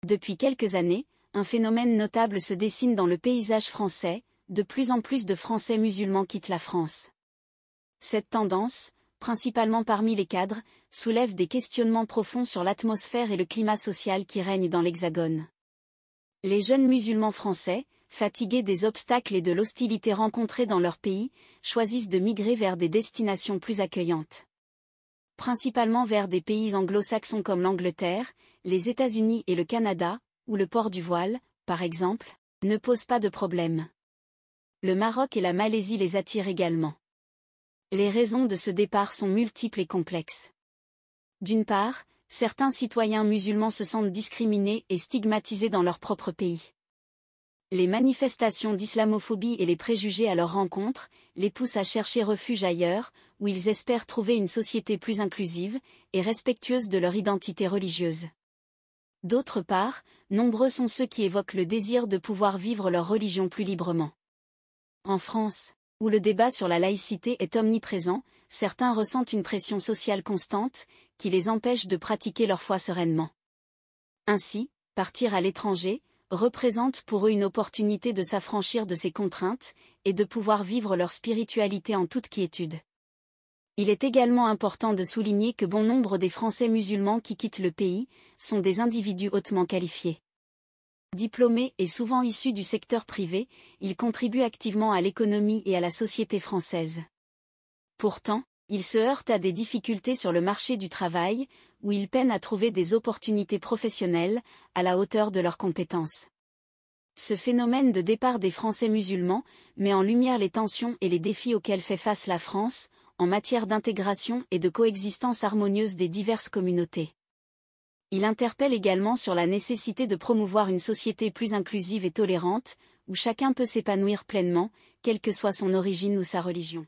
Depuis quelques années, un phénomène notable se dessine dans le paysage français, de plus en plus de Français musulmans quittent la France. Cette tendance, principalement parmi les cadres, soulève des questionnements profonds sur l'atmosphère et le climat social qui règne dans l'Hexagone. Les jeunes musulmans français, fatigués des obstacles et de l'hostilité rencontrés dans leur pays, choisissent de migrer vers des destinations plus accueillantes. Principalement vers des pays anglo-saxons comme l'Angleterre, les États-Unis et le Canada, où le port du voile, par exemple, ne pose pas de problème. Le Maroc et la Malaisie les attirent également. Les raisons de ce départ sont multiples et complexes. D'une part, certains citoyens musulmans se sentent discriminés et stigmatisés dans leur propre pays. Les manifestations d'islamophobie et les préjugés à leur rencontre les poussent à chercher refuge ailleurs, où ils espèrent trouver une société plus inclusive et respectueuse de leur identité religieuse. D'autre part, nombreux sont ceux qui évoquent le désir de pouvoir vivre leur religion plus librement. En France, où le débat sur la laïcité est omniprésent, certains ressentent une pression sociale constante, qui les empêche de pratiquer leur foi sereinement. Ainsi, partir à l'étranger représente pour eux une opportunité de s'affranchir de ces contraintes, et de pouvoir vivre leur spiritualité en toute quiétude. Il est également important de souligner que bon nombre des Français musulmans qui quittent le pays sont des individus hautement qualifiés. Diplômés et souvent issus du secteur privé, ils contribuent activement à l'économie et à la société française. Pourtant, ils se heurtent à des difficultés sur le marché du travail, où ils peinent à trouver des opportunités professionnelles, à la hauteur de leurs compétences. Ce phénomène de départ des Français musulmans met en lumière les tensions et les défis auxquels fait face la France, en matière d'intégration et de coexistence harmonieuse des diverses communautés. Il interpelle également sur la nécessité de promouvoir une société plus inclusive et tolérante, où chacun peut s'épanouir pleinement, quelle que soit son origine ou sa religion.